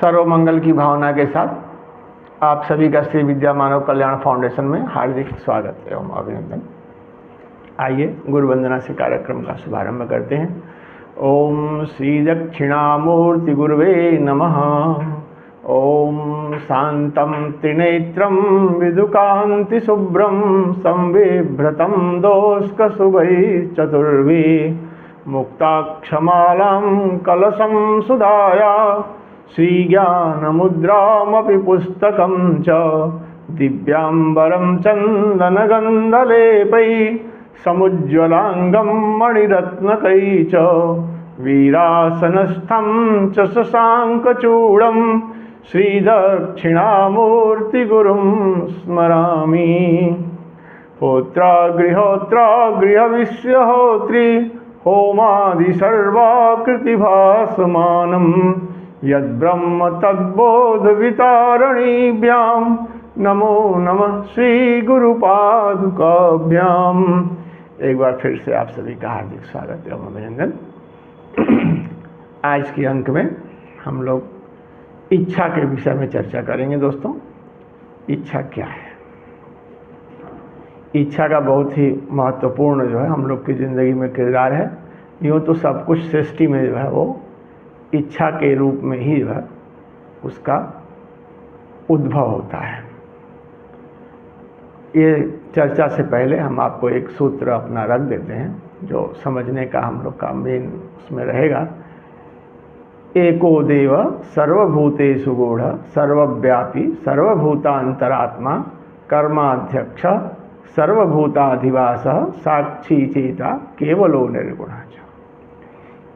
सर्व मंगल की भावना के साथ आप सभी का श्री विद्या मानव कल्याण फाउंडेशन में हार्दिक स्वागत एवं अभिनंदन। आइए गुरु वंदना से कार्यक्रम का शुभारंभ करते हैं। ओम श्री दक्षिणामूर्ति गुरुवे नमः। ओम शांतं त्रिनेत्रं विदुकांति शुभ्रं संविभ्रतं दोष्कशुभैः चतुर्भिः मुक्ताक्षमालां कलशं सुधाया श्रीज्ञानमुद्रामपि पुस्तकं च दिव्यांबरं चन्दनगन्धलेपैः समुज्ज्वलांगं मणिरत्नकैः च वीरासनस्थं च शशाङ्कचूडं श्रीदक्षिणामूर्तिगुरुं स्मरामि। होत्रागृहोत्रागृहविश्यहोत्री होमादि सर्वाकृतिभासमानं यद्ब्रह्म तद्बोधवितारणीभ्यां नमो नमः श्री गुरुपादुकाभ्याम। एक बार फिर से आप सभी का हार्दिक स्वागत एवं अभिनंदन। आज के अंक में हम लोग इच्छा के विषय में चर्चा करेंगे। दोस्तों, इच्छा क्या है? इच्छा का बहुत ही महत्वपूर्ण जो है हम लोग की ज़िंदगी में किरदार है। यूँ तो सब कुछ सृष्टि में जो है वो इच्छा के रूप में ही जो है उसका उद्भव होता है। ये चर्चा से पहले हम आपको एक सूत्र अपना रख देते हैं जो समझने का हम लोग का मेन उसमें रहेगा। एको देव सर्वभूतेषु गूढ़ सर्वव्यापी सर्वभूतांतरात्मा कर्माध्यक्ष सर्वभूताधिवास साक्षी चेता केवलो निर्गुण।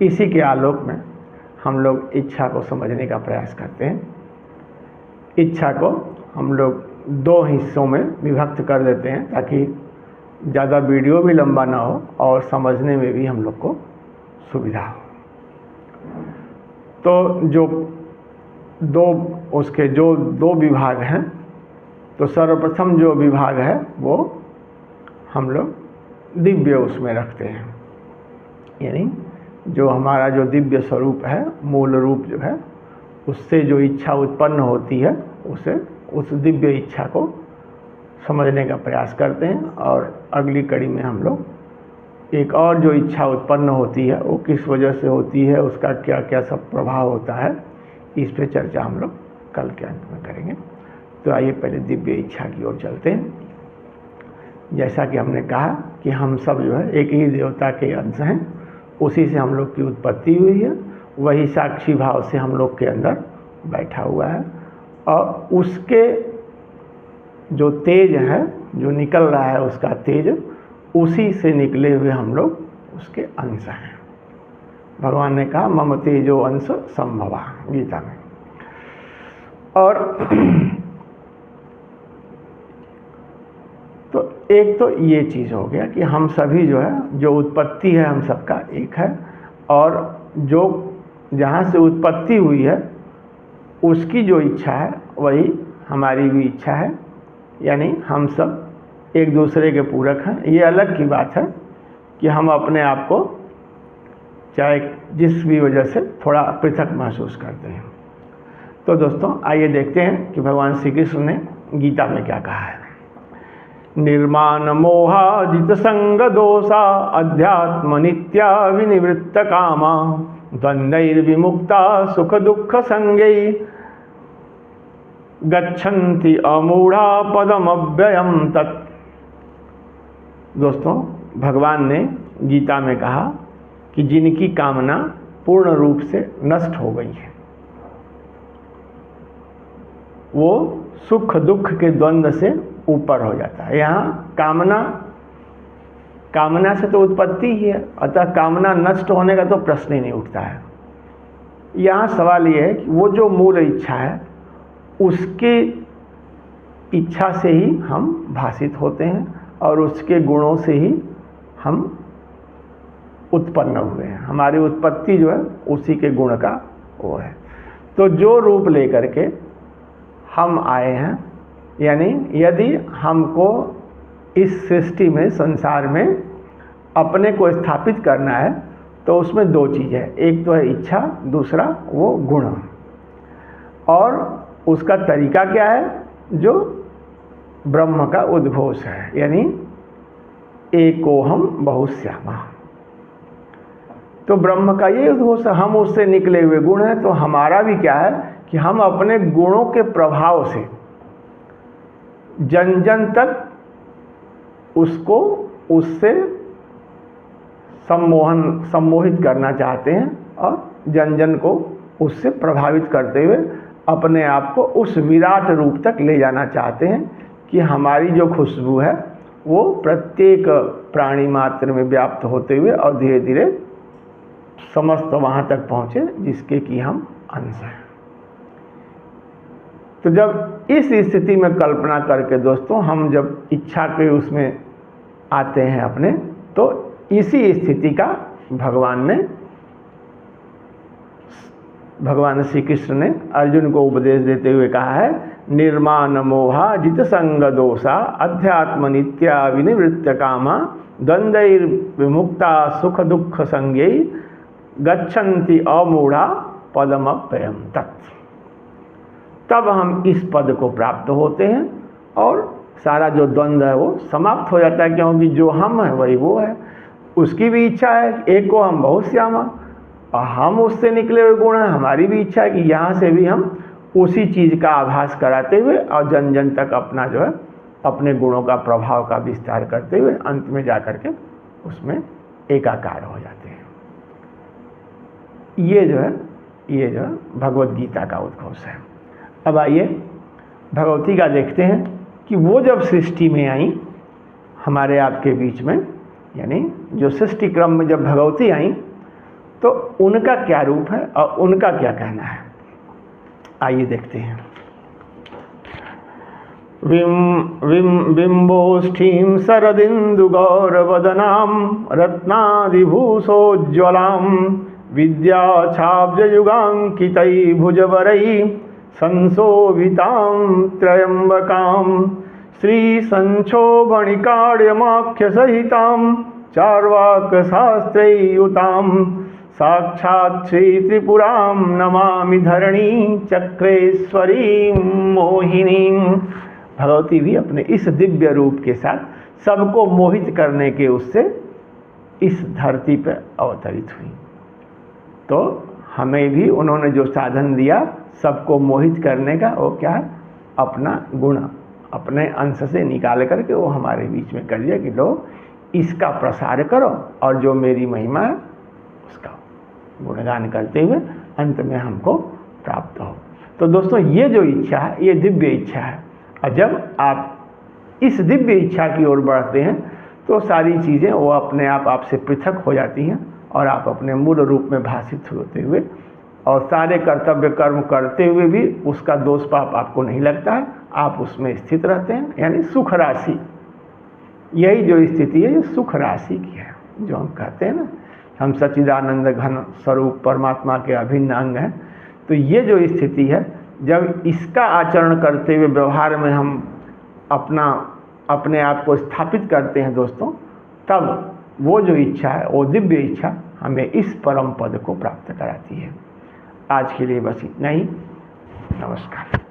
इसी के आलोक में हम लोग इच्छा को समझने का प्रयास करते हैं। इच्छा को हम लोग दो हिस्सों में विभक्त कर देते हैं ताकि ज़्यादा वीडियो भी लंबा ना हो और समझने में भी हम लोग को सुविधा हो। तो जो दो विभाग हैं, तो सर्वप्रथम जो विभाग है वो हम लोग दिव्य उसमें रखते हैं, यानी जो हमारा जो दिव्य स्वरूप है, मूल रूप जो है, उससे जो इच्छा उत्पन्न होती है उस दिव्य इच्छा को समझने का प्रयास करते हैं। और अगली कड़ी में हम लोग एक और जो इच्छा उत्पन्न होती है वो किस वजह से होती है, उसका क्या क्या सब प्रभाव होता है, इस पे चर्चा हम लोग कल के अंत में करेंगे। तो आइए पहले दिव्य इच्छा की ओर चलते हैं। जैसा कि हमने कहा कि हम सब जो है एक ही देवता के अंश हैं, उसी से हम लोग की उत्पत्ति हुई है, वही साक्षी भाव से हम लोग के अंदर बैठा हुआ है और उसके जो तेज है, जो निकल रहा है उसका तेज, उसी से निकले हुए हम लोग उसके अंश हैं। भगवान ने कहा मम तेजो अंश संभवा गीता में। और तो एक तो ये चीज़ हो गया कि हम सभी जो है, जो उत्पत्ति है हम सबका एक है, और जो जहाँ से उत्पत्ति हुई है उसकी जो इच्छा है वही हमारी भी इच्छा है, यानी हम सब एक दूसरे के पूरक हैं। ये अलग की बात है कि हम अपने आप को चाहे जिस भी वजह से थोड़ा पृथक महसूस करते हैं। तो दोस्तों आइए देखते हैं कि भगवान श्री कृष्ण ने गीता में क्या कहा है। निर्माण मोहाजित संग दोषा अध्यात्म नित्या विनिवृत्त कामा द्वंद्वैर्विमुक्ता सुख दुख संगै गच्छन्ति अमूढ़ा पदम अव्ययम तत्। दोस्तों, भगवान ने गीता में कहा कि जिनकी कामना पूर्ण रूप से नष्ट हो गई है वो सुख दुख के द्वंद्व से ऊपर हो जाता है। यहाँ कामना से तो उत्पत्ति ही है, अतः कामना नष्ट होने का तो प्रश्न ही नहीं उठता है। यहाँ सवाल ये है कि वो जो मूल इच्छा है उसकी इच्छा से ही हम भाषित होते हैं और उसके गुणों से ही हम उत्पन्न हुए हैं। हमारी उत्पत्ति जो है उसी के गुण का वो है। तो जो रूप लेकर के हम आए हैं, यानी यदि हमको इस सृष्टि में, संसार में अपने को स्थापित करना है तो उसमें दो चीज़ है, एक तो है इच्छा, दूसरा वो गुण। और उसका तरीका क्या है, जो ब्रह्म का उद्घोष है, यानी एकोहम बहुश्यामा। तो ब्रह्म का ये उद्घोष है, हम उससे निकले हुए गुण हैं। तो हमारा भी क्या है कि हम अपने गुणों के प्रभाव से जन जन तक उसको उससे सम्मोहित करना चाहते हैं और जन जन को उससे प्रभावित करते हुए अपने आप को उस विराट रूप तक ले जाना चाहते हैं कि हमारी जो खुशबू है वो प्रत्येक प्राणी मात्र में व्याप्त होते हुए और धीरे धीरे समस्त वहाँ तक पहुँचे जिसके कि हम अंश हैं। तो जब इस स्थिति में कल्पना करके दोस्तों हम जब इच्छा के उसमें आते हैं अपने, तो इसी स्थिति का भगवान श्री कृष्ण ने अर्जुन को उपदेश देते हुए कहा है, निर्माण मोहा जित संग दोषा अध्यात्म नित्या विनिवृत्त कामा द्वंद्वैर विमुक्ता सुख दुख संज्ञै गच्छन्ति अमूढ़ा पदमप्ययम तत्। तब हम इस पद को प्राप्त होते हैं और सारा जो द्वंद्व है वो समाप्त हो जाता है, क्योंकि जो हम है वही वो है। उसकी भी इच्छा है, एक को हम बहुश्यामा, और हम उससे निकले हुए गुण हैं। हमारी भी इच्छा है कि यहाँ से भी हम उसी चीज़ का आभास कराते हुए और जन जन तक अपना जो है अपने गुणों का प्रभाव का विस्तार करते हुए अंत में जा कर के उसमें एकाकार हो जाते हैं। ये जो है भगवत गीता का उद्घोष है। अब आइए भगवती का देखते हैं कि वो जब सृष्टि में आई हमारे आपके बीच में, यानी जो सृष्टि क्रम में जब भगवती आई तो उनका क्या रूप है और उनका क्या कहना है, आइए देखते हैं। बिंबोष्ठीं शरदिंदु गौरवदनां रत्नादिभूषोज्ज्वलां विद्याछाब्जयुगांकितै भुजवरै संशोभितां त्र्यंबकां श्रीसंक्षोभणिकार्यमाख्यसहितां चार्वाकशास्त्रैयुतां साक्षात् श्री त्रिपुरां नमामि धरणी चक्रेश्वरीं मोहिनीं। भगवती भी अपने इस दिव्य रूप के साथ सबको मोहित करने के उससे इस धरती पर अवतरित हुई। तो हमें भी उन्होंने जो साधन दिया सबको मोहित करने का, वो क्या है, अपना गुण अपने अंश से निकाल करके वो हमारे बीच में कर दिया कि लो इसका प्रसार करो और जो मेरी महिमा है उसका गुणगान करते हुए अंत में हमको प्राप्त हो। तो दोस्तों ये जो इच्छा है ये दिव्य इच्छा है, और जब आप इस दिव्य इच्छा की ओर बढ़ते हैं तो सारी चीज़ें वो अपने आप आपसे पृथक हो जाती हैं और आप अपने मूल रूप में भाषित होते हुए और सारे कर्तव्य कर्म करते हुए भी उसका दोष पाप आपको नहीं लगता है, आप उसमें स्थित रहते हैं, यानी सुख राशि। यही जो स्थिति है ये सुख राशि की है, जो हम कहते हैं ना हम सच्चिदानंद घन स्वरूप परमात्मा के अभिन्न अंग हैं। तो ये जो स्थिति है जब इसका आचरण करते हुए व्यवहार में हम अपने आप को स्थापित करते हैं दोस्तों, तब वो जो इच्छा है वो दिव्य इच्छा हमें इस परम पद को प्राप्त कराती है। आज के लिए बस इतना ही। नमस्कार।